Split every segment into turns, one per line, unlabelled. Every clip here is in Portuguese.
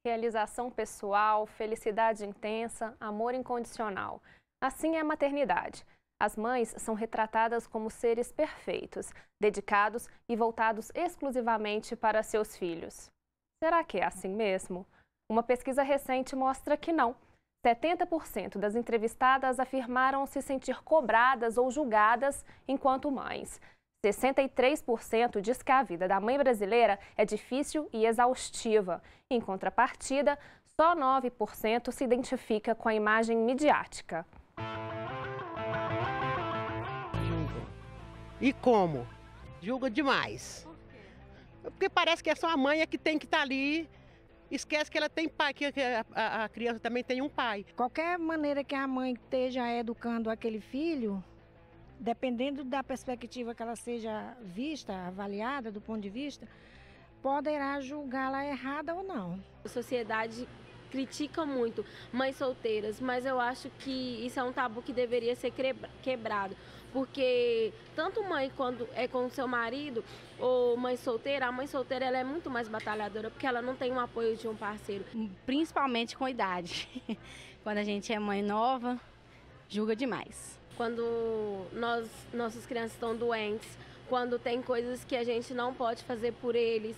Realização pessoal, felicidade intensa, amor incondicional. Assim é a maternidade. As mães são retratadas como seres perfeitos, dedicados e voltados exclusivamente para seus filhos. Será que é assim mesmo? Uma pesquisa recente mostra que não. 70% das entrevistadas afirmaram se sentir cobradas ou julgadas enquanto mães. 63% diz que a vida da mãe brasileira é difícil e exaustiva. Em contrapartida, só 9% se identifica com a imagem midiática.
Julga. E como? Julga demais. Porque parece que é só a mãe é que tem que estar ali. Esquece que ela tem pai, que a criança também tem um pai.
Qualquer maneira que a mãe esteja educando aquele filho, dependendo da perspectiva que ela seja vista, avaliada do ponto de vista, poderá julgá-la errada ou não.
A sociedade critica muito mães solteiras, mas eu acho que isso é um tabu que deveria ser quebrado. Porque tanto mãe quando é com o seu marido ou mãe solteira, a mãe solteira ela é muito mais batalhadora porque ela não tem o apoio de um parceiro.
Principalmente com idade. Quando a gente é mãe nova, julga demais.
Quando nossas crianças estão doentes, quando tem coisas que a gente não pode fazer por eles,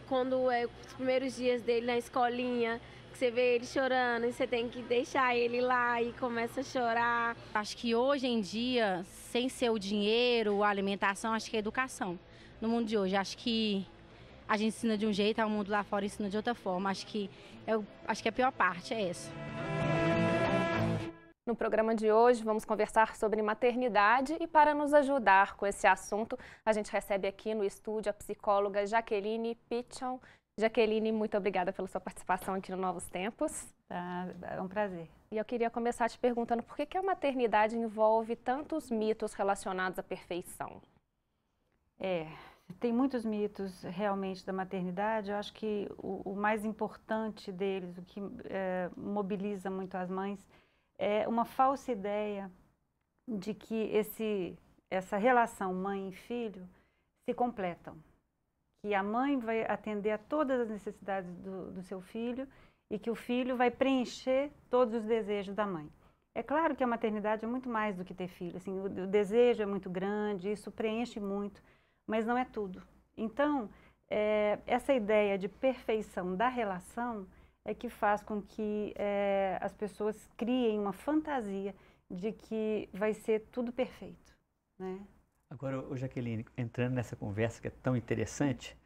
quando é os primeiros dias dele na escolinha, que você vê ele chorando e você tem que deixar ele lá e começa a chorar.
Acho que hoje em dia, sem ser o dinheiro, a alimentação, acho que é educação. No mundo de hoje, acho que a gente ensina de um jeito, o mundo lá fora ensina de outra forma. Acho que a pior parte é essa.
No programa de hoje, vamos conversar sobre maternidade e para nos ajudar com esse assunto, a gente recebe aqui no estúdio a psicóloga Jaqueline Pichon. Jaqueline, muito obrigada pela sua participação aqui no Novos Tempos.
É um prazer.
E eu queria começar te perguntando por que a maternidade envolve tantos mitos relacionados à perfeição?
Tem muitos mitos realmente da maternidade. Eu acho que o mais importante deles, o que mobiliza muito as mães, é uma falsa ideia de que essa relação mãe e filho se completam. Que a mãe vai atender a todas as necessidades do seu filho e que o filho vai preencher todos os desejos da mãe. É claro que a maternidade é muito mais do que ter filho. Assim, o desejo é muito grande, isso preenche muito, mas não é tudo. Então, essa ideia de perfeição da relação é que faz com que as pessoas criem uma fantasia de que vai ser tudo perfeito, né?
Agora, Jaqueline, entrando nessa conversa que é tão interessante,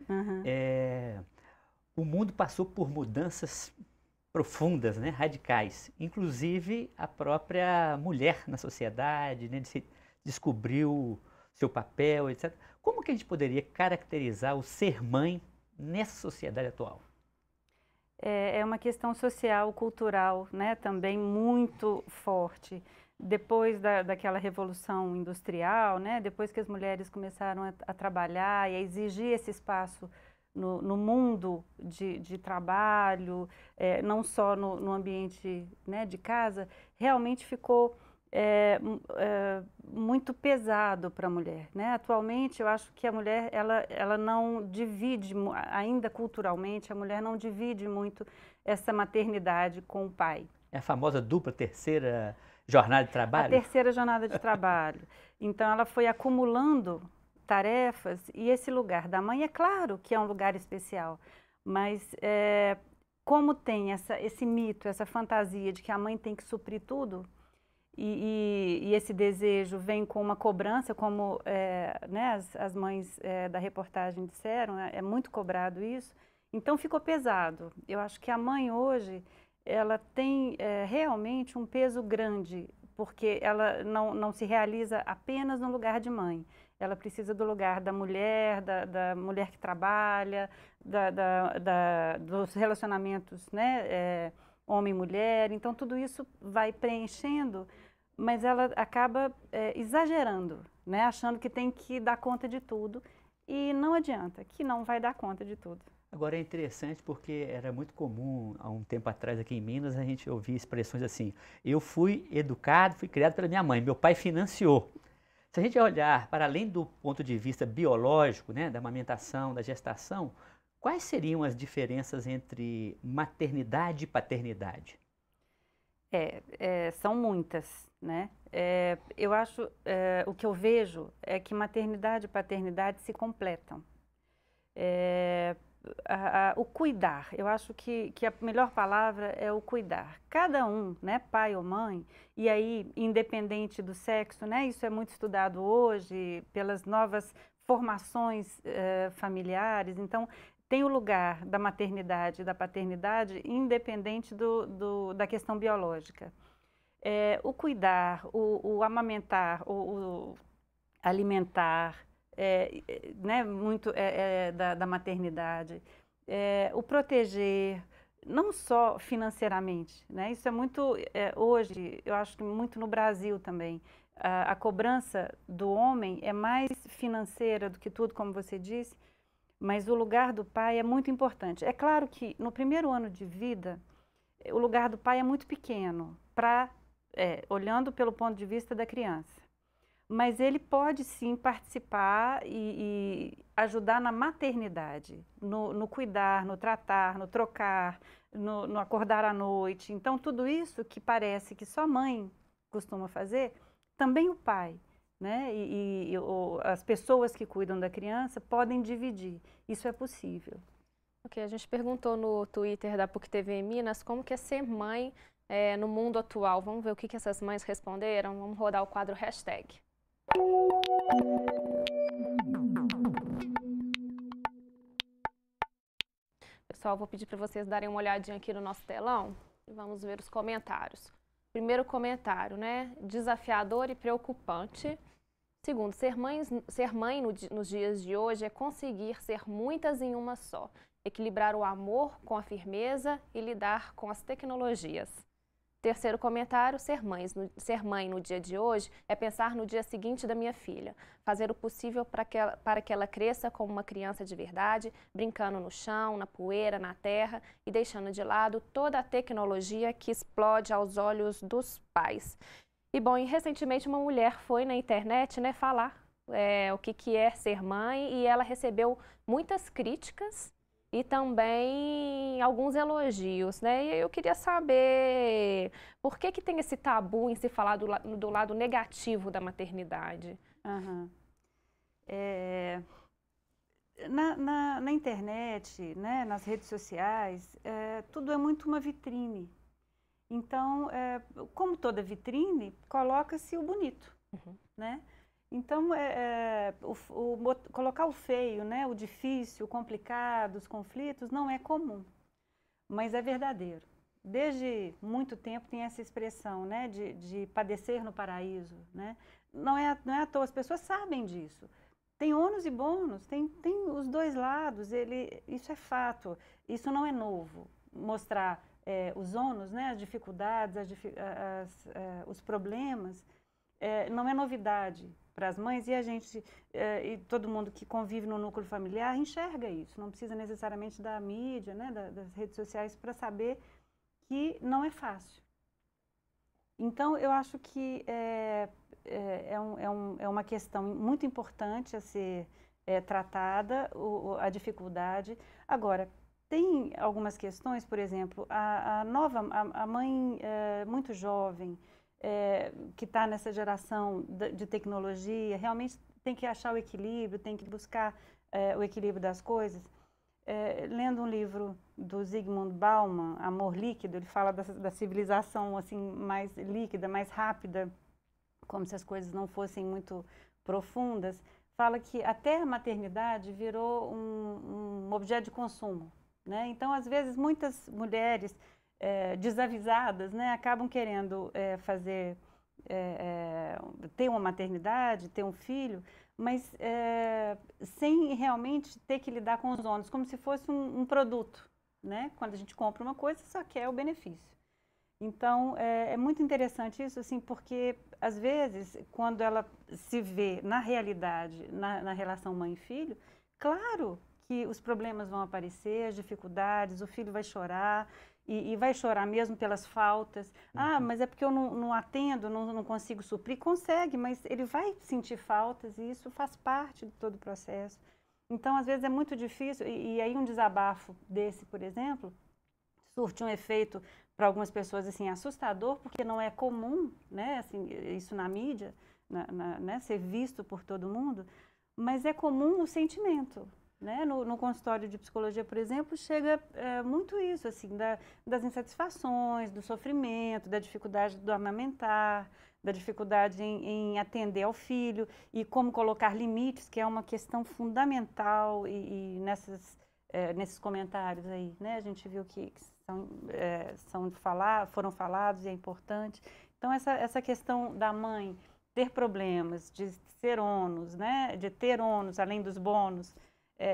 o mundo passou por mudanças profundas, né, radicais, inclusive a própria mulher na sociedade, né, descobriu seu papel, etc. Como que a gente poderia caracterizar o ser mãe nessa sociedade atual?
É uma questão social, cultural, né, também muito forte. Depois daquela revolução industrial, né, depois que as mulheres começaram a trabalhar e a exigir esse espaço no mundo de trabalho, não só no ambiente, né, de casa, realmente ficou muito pesado para a mulher, né? Atualmente, eu acho que a mulher ela não divide, ainda culturalmente, a mulher não divide muito essa maternidade com o pai.
É a famosa dupla terceira jornada de trabalho?
A terceira jornada de trabalho. Então, ela foi acumulando tarefas e esse lugar da mãe, é claro que é um lugar especial, mas como tem esse mito, essa fantasia de que a mãe tem que suprir tudo, e esse desejo vem com uma cobrança, como né, as mães da reportagem disseram, é muito cobrado isso, então ficou pesado. Eu acho que a mãe hoje, ela tem realmente um peso grande, porque ela não se realiza apenas no lugar de mãe. Ela precisa do lugar da mulher que trabalha, dos relacionamentos, né, homem e mulher. Então, tudo isso vai preenchendo, mas ela acaba exagerando, né, achando que tem que dar conta de tudo. E não adianta, que não vai dar conta de tudo.
Agora é interessante porque era muito comum, há um tempo atrás aqui em Minas, a gente ouvia expressões assim, eu fui educado, fui criado pela minha mãe, meu pai financiou. Se a gente olhar para além do ponto de vista biológico, né, da amamentação, da gestação, quais seriam as diferenças entre maternidade e paternidade?
São muitas, né? Eu acho, o que eu vejo é que maternidade e paternidade se completam. O cuidar, eu acho que a melhor palavra é o cuidar. Cada um, né, pai ou mãe, e aí independente do sexo, né, isso é muito estudado hoje pelas novas formações familiares, então tem o lugar da maternidade e da paternidade independente da questão biológica. O cuidar, o amamentar, o alimentar, né, muito da maternidade, o proteger, não só financeiramente, né, isso é muito, hoje, eu acho que muito no Brasil também, a cobrança do homem é mais financeira do que tudo, como você disse, mas o lugar do pai é muito importante. É claro que no primeiro ano de vida, o lugar do pai é muito pequeno, olhando pelo ponto de vista da criança. Mas ele pode sim participar e ajudar na maternidade, no cuidar, no tratar, no trocar, no acordar à noite. Então, tudo isso que parece que só a mãe costuma fazer, também o pai, né? As pessoas que cuidam da criança podem dividir. Isso é possível.
Ok, a gente perguntou no Twitter da PUC TV Minas como que é ser mãe no mundo atual. Vamos ver o que essas mães responderam? Vamos rodar o quadro hashtag. Pessoal, vou pedir para vocês darem uma olhadinha aqui no nosso telão e vamos ver os comentários. Primeiro comentário, né? Desafiador e preocupante. Segundo, ser mãe nos dias de hoje é conseguir ser muitas em uma só. Equilibrar o amor com a firmeza e lidar com as tecnologias. Terceiro comentário, ser mãe no dia de hoje é pensar no dia seguinte da minha filha, fazer o possível para que ela cresça como uma criança de verdade, brincando no chão, na poeira, na terra e deixando de lado toda a tecnologia que explode aos olhos dos pais. E bom, recentemente uma mulher foi na internet, né, falar o que é ser mãe e ela recebeu muitas críticas e também alguns elogios, né? E eu queria saber por que tem esse tabu em se falar do lado negativo da maternidade?
Uhum. Na internet, né, nas redes sociais, tudo é muito uma vitrine. Então, como toda vitrine, coloca-se o bonito, né? Então, colocar o feio, né, o difícil, o complicado, os conflitos, não é comum, mas é verdadeiro. Desde muito tempo tem essa expressão, né, de padecer no paraíso, né? Não é à toa, as pessoas sabem disso. Tem ônus e bônus, tem os dois lados, isso é fato, isso não é novo. Mostrar os ônus, né, as dificuldades, os problemas, não é novidade para as mães e a gente, e todo mundo que convive no núcleo familiar enxerga isso, não precisa necessariamente da mídia, né, das redes sociais para saber que não é fácil. Então, eu acho que é uma questão muito importante a ser tratada, a dificuldade. Agora, tem algumas questões, por exemplo, a mãe muito jovem, que está nessa geração de tecnologia, realmente tem que achar o equilíbrio, tem que buscar o equilíbrio das coisas. Lendo um livro do Zygmunt Bauman, Amor Líquido, ele fala da civilização assim, mais líquida, mais rápida, como se as coisas não fossem muito profundas, fala que até a maternidade virou um objeto de consumo, né? Então, às vezes, muitas mulheres desavisadas, né, acabam querendo ter uma maternidade, ter um filho, mas sem realmente ter que lidar com os ônus, como se fosse um produto, né? Quando a gente compra uma coisa, só quer o benefício. Então, é muito interessante isso, assim, porque, às vezes, quando ela se vê na realidade, na relação mãe e filho, claro que os problemas vão aparecer, as dificuldades, o filho vai chorar, e vai chorar mesmo pelas faltas. Ah, mas é porque eu não atendo, não consigo suprir. Consegue, mas ele vai sentir faltas e isso faz parte de todo o processo. Então, às vezes é muito difícil, e aí um desabafo desse, por exemplo, surte um efeito para algumas pessoas assim, assustador, porque não é comum, né, assim, isso na mídia, né, ser visto por todo mundo, mas é comum o sentimento. Né? No consultório de psicologia, por exemplo, chega muito isso, assim, das insatisfações, do sofrimento, da dificuldade do amamentar, da dificuldade em atender ao filho e como colocar limites, que é uma questão fundamental e nesses comentários aí, né? A gente viu que foram falados e é importante. Então, essa questão da mãe ter problemas, de ser ônus, né? De ter ônus além dos bônus,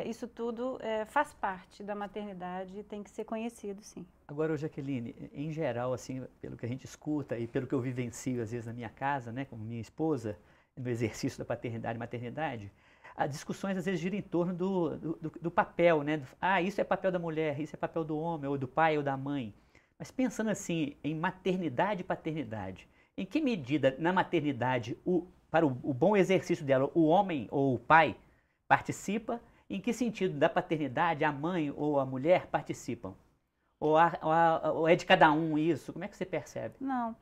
isso tudo faz parte da maternidade e tem que ser conhecido, sim.
Agora, Jaqueline, em geral, assim, pelo que a gente escuta e pelo que eu vivencio, às vezes, na minha casa, né, com minha esposa, no exercício da paternidade e maternidade, as discussões, às vezes, giram em torno do papel, né? Isso é papel da mulher, isso é papel do homem, ou do pai, ou da mãe. Mas pensando, assim, em maternidade e paternidade, em que medida, na maternidade, para o bom exercício dela, o homem ou o pai participa? Em que sentido da paternidade a mãe ou a mulher participam? Ou é de cada um isso? Como é que você percebe?
Não,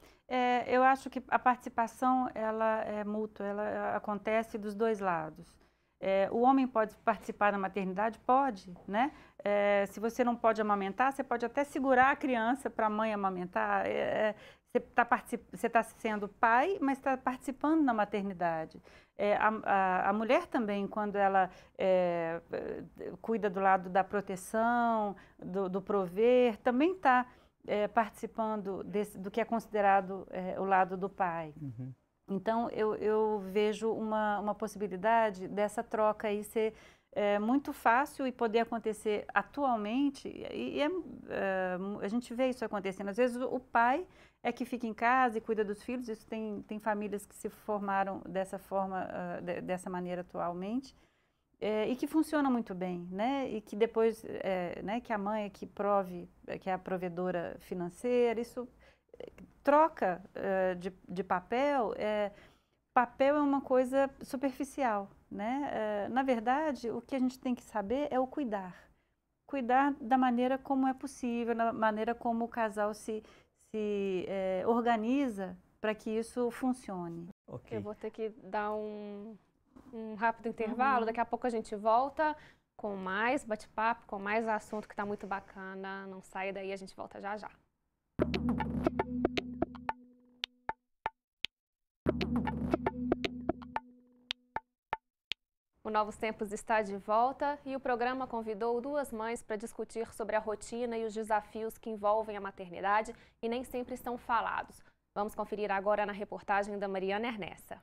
eu acho que a participação ela é mútua, ela acontece dos dois lados. O homem pode participar da maternidade? Pode, né? Se você não pode amamentar, você pode até segurar a criança para a mãe amamentar. Você está sendo pai, mas está participando da maternidade. A mulher também, quando ela cuida do lado da proteção, do prover, também está participando do que é considerado o lado do pai. Uhum. Então, eu vejo uma possibilidade dessa troca aí ser muito fácil e poder acontecer atualmente, a gente vê isso acontecendo. Às vezes o pai é que fica em casa e cuida dos filhos, isso tem famílias que se formaram dessa forma, dessa maneira atualmente, e que funciona muito bem, né? E que depois, né, que a mãe é que prove, que é a provedora financeira, isso troca de papel. Papel é uma coisa superficial, né? Na verdade, o que a gente tem que saber é o cuidar. Cuidar da maneira como é possível, da maneira como o casal se organiza para que isso funcione.
Okay. Eu vou ter que dar um rápido intervalo, daqui a pouco a gente volta com mais bate-papo, com mais assunto que está muito bacana. Não saia daí, a gente volta já já. O Novos Tempos está de volta e o programa convidou duas mães para discutir sobre a rotina e os desafios que envolvem a maternidade e nem sempre estão falados. Vamos conferir agora na reportagem da Mariana Ernesta.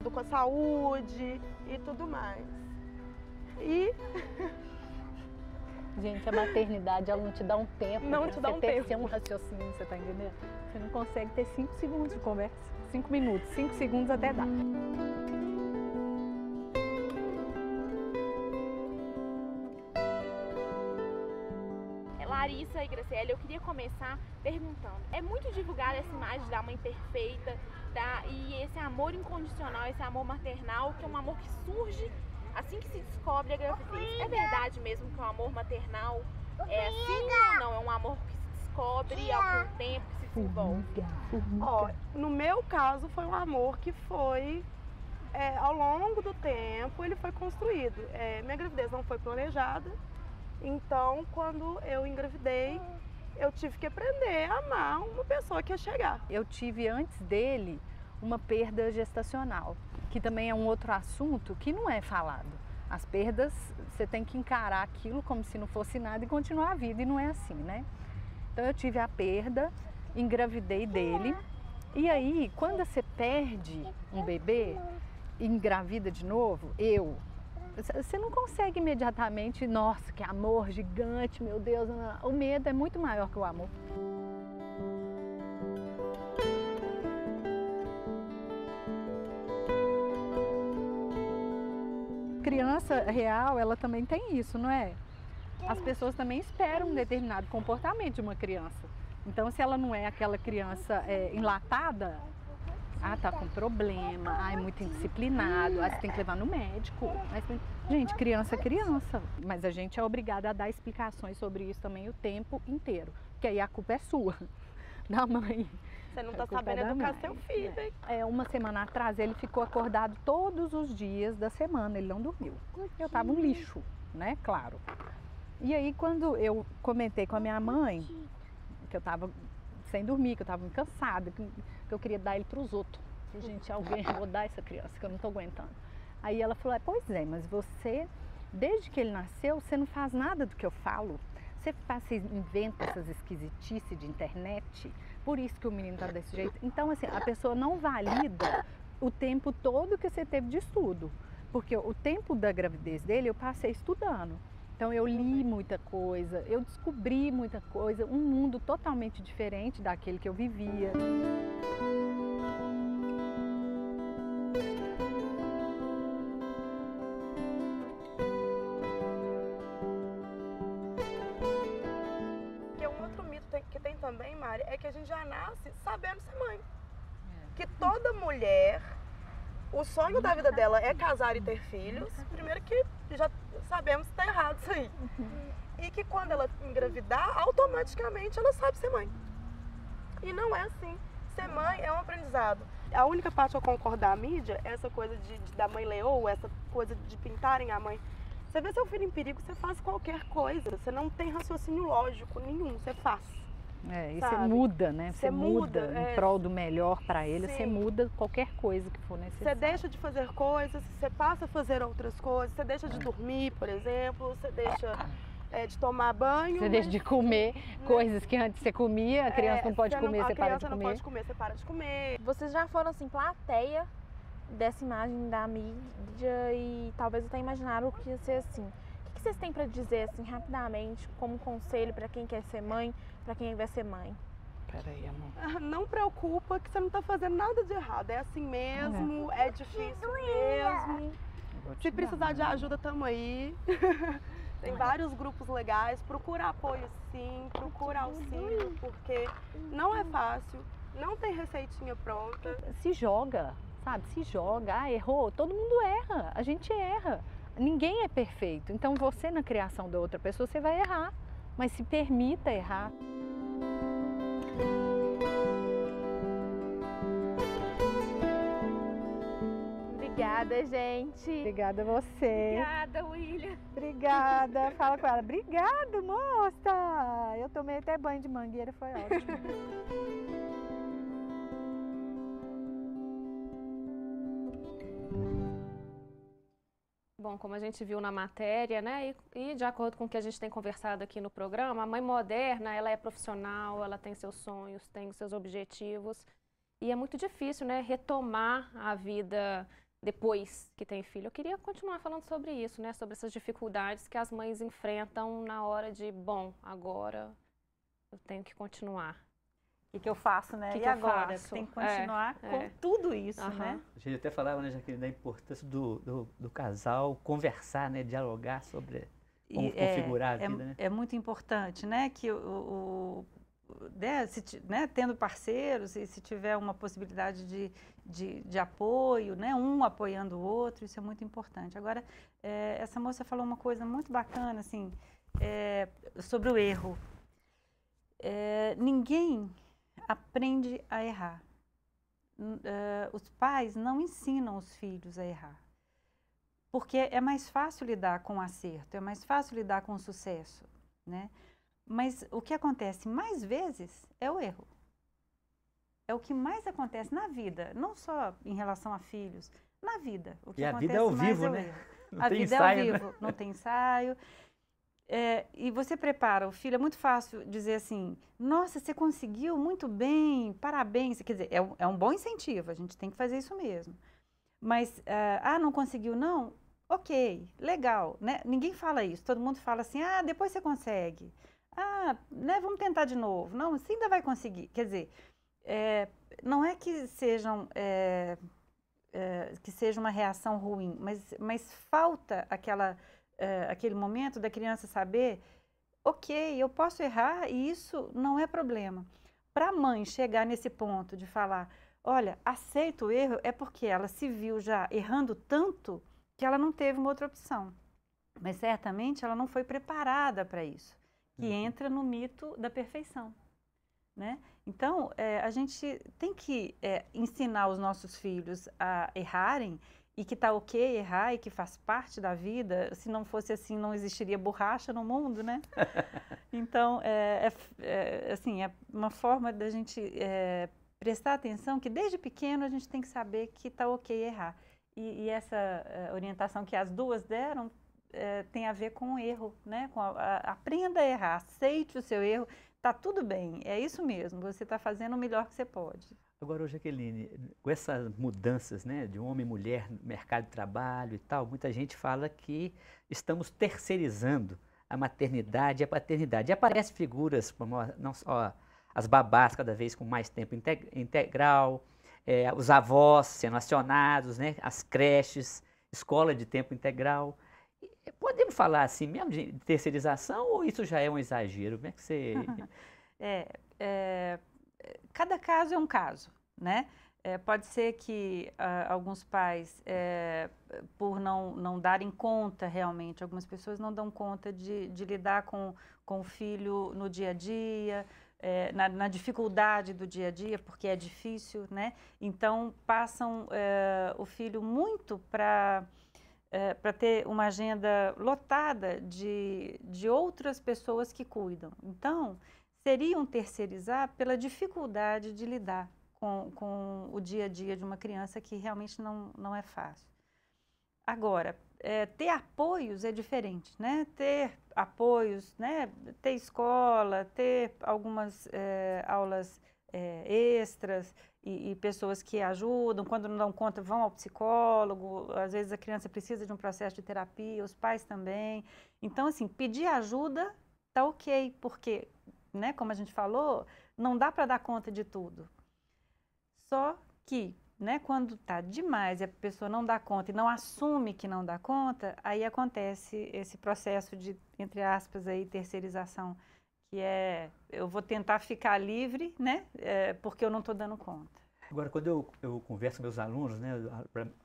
Com a saúde e tudo mais. E...
Gente, a maternidade, ela não te dá um tempo.
Não te dá um tempo.
Você ter um raciocínio, você tá entendendo? Você não consegue ter 5 segundos de conversa. 5 minutos, 5 segundos até dá.
Larissa e Graciela, eu queria começar perguntando, é muito divulgada essa imagem da mãe perfeita e esse amor incondicional, esse amor maternal, que é um amor que surge assim que se descobre a gravidez. É verdade mesmo que o amor maternal é assim ou não? É um amor que se descobre ao tempo que se desenvolve?
No meu caso foi um amor que foi, ao longo do tempo, ele foi construído. Minha gravidez não foi planejada. Então, quando eu engravidei, eu tive que aprender a amar uma pessoa que ia chegar.
Eu tive antes dele uma perda gestacional, que também é um outro assunto que não é falado. As perdas, você tem que encarar aquilo como se não fosse nada e continuar a vida, e não é assim, né? Então eu tive a perda, engravidei dele, e aí quando você perde um bebê e engravida de novo, você não consegue imediatamente, nossa, que amor gigante, meu Deus, o medo é muito maior que o amor. criança real, ela também tem isso, não é? As pessoas também esperam um determinado comportamento de uma criança. Então, se ela não é aquela criança enlatada, tá com problema, é muito indisciplinado, você tem que levar no médico. Gente, criança é criança, mas a gente é obrigada a dar explicações sobre isso também o tempo inteiro, porque aí a culpa é sua, da mãe.
Você não está sabendo educar seu filho, hein?
Uma semana atrás ele ficou acordado todos os dias da semana, ele não dormiu. Eu estava um lixo, né? Claro. E aí quando eu comentei com a minha mãe, que eu estava sem dormir, que eu estava cansada, que eu queria dar ele para os outros. Gente, alguém, vou dar essa criança, que eu não estou aguentando. Aí ela falou, pois é, mas você, desde que ele nasceu, você não faz nada do que eu falo. Você inventa essas esquisitices de internet, por isso que o menino está desse jeito. Então, assim, a pessoa não valida o tempo todo que você teve de estudo. Porque o tempo da gravidez dele eu passei estudando. Então eu li muita coisa, eu descobri muita coisa, um mundo totalmente diferente daquele que eu vivia.
Porque um outro mito que tem também, Mari, é que a gente já nasce sabendo ser mãe. Que toda mulher, o sonho da vida dela é casar e ter filhos. Primeiro que já sabemos que está errado isso aí. E que quando ela engravidar, automaticamente ela sabe ser mãe. E não é assim. Ser mãe é um aprendizado. A única parte que eu concordo da mídia é essa coisa da mãe leoa, essa coisa de pintarem a mãe. Você vê seu filho em perigo, você faz qualquer coisa. Você não tem raciocínio lógico nenhum, você faz.
E você muda, né? Você muda em prol do melhor para ele, você muda qualquer coisa que for necessário.
Você deixa de fazer coisas, você passa a fazer outras coisas, você deixa de dormir, por exemplo, você deixa de tomar banho.
Você deixa de comer coisas que antes você comia, a criança não pode comer, você para de comer.
A criança não pode comer, você para de comer.
Vocês já foram, assim, plateia dessa imagem da mídia e talvez até imaginaram o que ia ser assim. O que vocês têm para dizer, assim, rapidamente, como conselho para quem quer ser mãe, para quem vai ser mãe?
Peraí, amor.
Não preocupa que você não está fazendo nada de errado. É assim mesmo, é difícil mesmo. Se precisar de ajuda, tamo aí. Tem vários grupos legais. Procura apoio sim, procura auxílio, porque não é fácil, não tem receitinha pronta.
Se joga, sabe? Se joga. Errou. Todo mundo erra. A gente erra. Ninguém é perfeito. Então você na criação da outra pessoa, você vai errar. Mas se permita errar.
Obrigada, gente.
Obrigada a você.
Obrigada, William.
Obrigada. Fala com ela. Obrigada, moça. Eu tomei até banho de mangueira, foi ótimo.
Bom, como a gente viu na matéria, né, e de acordo com o que a gente tem conversado aqui no programa, a mãe moderna, ela é profissional, ela tem seus sonhos, tem os seus objetivos, e é muito difícil, né, retomar a vida depois que tem filho. Eu queria continuar falando sobre isso, né, sobre essas dificuldades que as mães enfrentam na hora de, bom, agora eu tenho que continuar.
O que eu faço, né? E agora? Tem que continuar com tudo isso, né?
A gente até falava, né, Jaqueline, da importância do casal conversar, né, dialogar sobre como configurar a vida, né?
É muito importante, né, que tendo parceiros e se tiver uma possibilidade de apoio, né, um apoiando o outro, isso é muito importante. Agora, essa moça falou uma coisa muito bacana, assim, sobre o erro. Ninguém aprende a errar. Os pais não ensinam os filhos a errar. Porque é mais fácil lidar com o acerto, é mais fácil lidar com o sucesso, né? Mas o que acontece mais vezes é o erro. É o que mais acontece na vida, não só em relação a filhos, na vida. O que
e a
acontece
vida é ao
mais
vivo,
é o
né?
erro.
Não
a
tem
vida
ensaio,
é ao vivo, não tem ensaio. E você prepara o filho, é muito fácil dizer assim, nossa, você conseguiu muito bem, parabéns. Quer dizer, é um bom incentivo, a gente tem que fazer isso mesmo. Mas, não conseguiu não? Ok, legal, né? Ninguém fala isso, todo mundo fala assim, depois você consegue. Né, vamos tentar de novo. Não, você ainda vai conseguir. Quer dizer, não é que sejam que seja uma reação ruim, mas falta aquele momento da criança saber, ok, eu posso errar e isso não é problema. Para a mãe chegar nesse ponto de falar, olha, aceito o erro, é porque ela se viu já errando tanto que ela não teve uma outra opção. Mas certamente ela não foi preparada para isso, que entra no mito da perfeição, né? Então, a gente tem que ensinar os nossos filhos a errarem e que está ok errar e que faz parte da vida. Se não fosse assim, não existiria borracha no mundo, né? Então, assim, é uma forma da gente prestar atenção que desde pequeno a gente tem que saber que está ok errar. E essa orientação que as duas deram tem a ver com o erro, né? Aprenda a errar, aceite o seu erro, tá tudo bem, é isso mesmo, você está fazendo o melhor que você pode.
Agora, Jaqueline, com essas mudanças, né, de homem e mulher no mercado de trabalho e tal, muita gente fala que estamos terceirizando a maternidade e a paternidade. E aparecem figuras como não só as babás cada vez com mais tempo integral, os avós sendo acionados, né, as creches, escola de tempo integral. Podemos falar assim mesmo de terceirização ou isso já é um exagero? Como é que você...
Cada caso é um caso, né? Pode ser que alguns pais, por não darem conta realmente, algumas pessoas não dão conta de lidar com o filho no dia a dia, na dificuldade do dia a dia, porque é difícil, né? Então, passam o filho muito para ter uma agenda lotada de outras pessoas que cuidam. Então, seriam terceirizar pela dificuldade de lidar com o dia a dia de uma criança que realmente não é fácil. Agora, ter apoios é diferente, né? Ter apoios, né? Ter escola, ter algumas aulas extras e pessoas que ajudam, quando não dão conta vão ao psicólogo, às vezes a criança precisa de um processo de terapia, os pais também. Então, assim, pedir ajuda tá ok, porque, né, como a gente falou, não dá para dar conta de tudo. Só que, né, quando tá demais e a pessoa não dá conta e não assume que não dá conta, aí acontece esse processo de, entre aspas, aí, terceirização, que eu vou tentar ficar livre, né, porque eu não estou dando conta.
Agora, quando eu converso com meus alunos, né,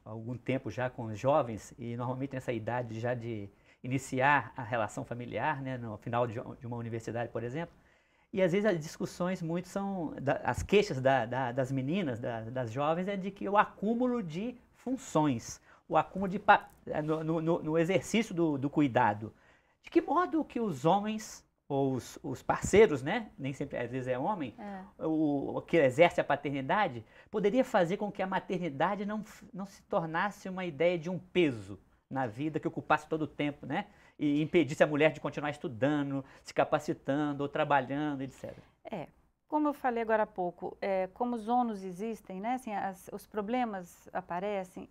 há algum tempo já com os jovens, e normalmente nessa idade já de iniciar a relação familiar, né, no final de uma universidade, por exemplo, e às vezes as discussões muito são, as queixas das meninas, das jovens, é de que o acúmulo de funções, o acúmulo no exercício do cuidado. De que modo que os homens ou os parceiros, né, nem sempre às vezes é homem, o que exerce a paternidade, poderia fazer com que a maternidade não se tornasse uma ideia de um peso na vida que ocupasse todo o tempo, né, e impedisse a mulher de continuar estudando, se capacitando ou trabalhando, etc.
Como eu falei agora há pouco, como os ônus existem, né, assim, os problemas aparecem,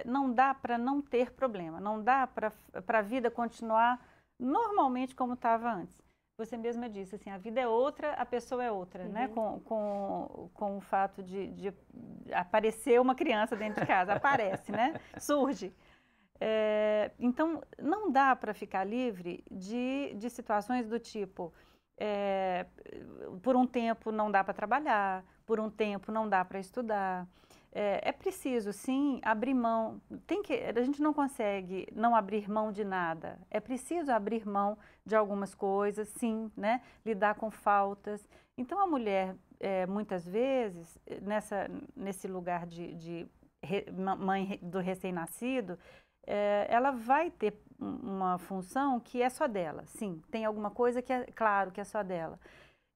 não dá para não ter problema, não dá para a vida continuar normalmente como estava antes. Você mesma disse, assim, a vida é outra, a pessoa é outra, né? Com o fato de aparecer uma criança dentro de casa, aparece, né? Surge. Então, não dá para ficar livre de situações do tipo, por um tempo não dá para trabalhar, por um tempo não dá para estudar. É preciso, sim, abrir mão. A gente não consegue não abrir mão de nada. É preciso abrir mão de algumas coisas, sim, né? Lidar com faltas. Então, a mulher, muitas vezes, nesse lugar de mãe do recém-nascido, ela vai ter uma função que é só dela. Sim, tem alguma coisa que é claro que é só dela.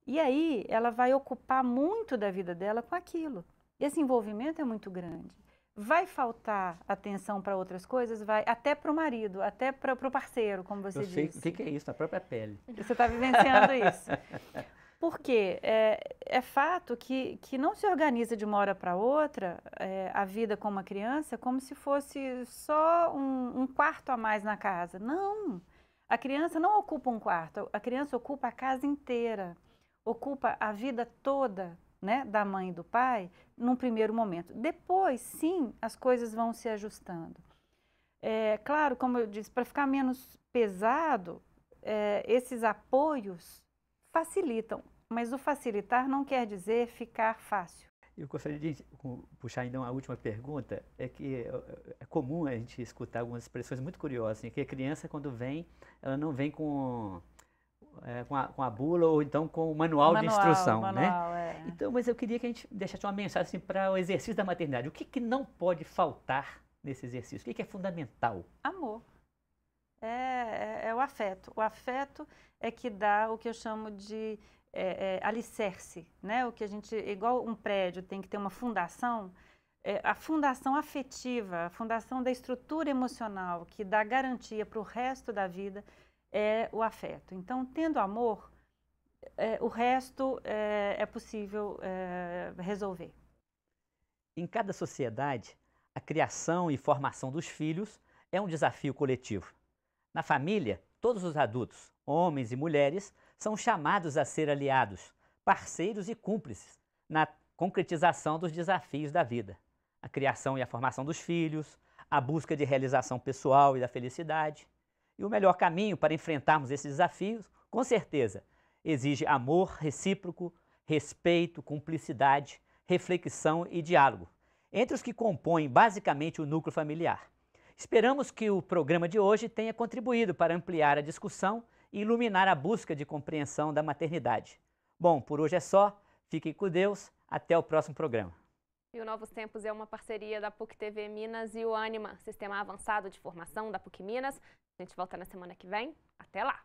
E aí, ela vai ocupar muito da vida dela com aquilo. Esse envolvimento é muito grande. Vai faltar atenção para outras coisas? Vai, até para o marido, até para o parceiro, como você disse.
Eu sei o que é isso, na própria pele.
Você está vivenciando isso. Porque é fato que não se organiza de uma hora para outra a vida com uma criança como se fosse só um quarto a mais na casa. Não! A criança não ocupa um quarto, a criança ocupa a casa inteira, ocupa a vida toda né, da mãe e do pai num primeiro momento. Depois, sim, as coisas vão se ajustando. Claro, como eu disse, para ficar menos pesado, esses apoios facilitam, mas o facilitar não quer dizer ficar fácil.
Eu gostaria de puxar ainda uma última pergunta, é que é comum a gente escutar algumas expressões muito curiosas, assim, que a criança quando vem, ela não vem com a bula ou então com o manual de instrução, né? Então, mas eu queria que a gente deixasse uma mensagem assim, para o exercício da maternidade. O que não pode faltar nesse exercício? O que é fundamental?
Amor. É o afeto. O afeto é que dá o que eu chamo de alicerce, né? O que a gente, igual um prédio tem que ter uma fundação, a fundação afetiva, a fundação da estrutura emocional que dá garantia para o resto da vida é o afeto. Então, tendo amor, o resto é possível resolver.
Em cada sociedade, a criação e formação dos filhos é um desafio coletivo. Na família, todos os adultos, homens e mulheres, são chamados a ser aliados, parceiros e cúmplices na concretização dos desafios da vida. A criação e a formação dos filhos, a busca de realização pessoal e da felicidade. E o melhor caminho para enfrentarmos esses desafios, com certeza, exige amor recíproco, respeito, cumplicidade, reflexão e diálogo, entre os que compõem basicamente o núcleo familiar. Esperamos que o programa de hoje tenha contribuído para ampliar a discussão e iluminar a busca de compreensão da maternidade. Bom, por hoje é só. Fiquem com Deus. Até o próximo programa.
E o Novos Tempos é uma parceria da PUC TV Minas e o Ânima, Sistema Avançado de Formação da PUC Minas. A gente volta na semana que vem. Até lá!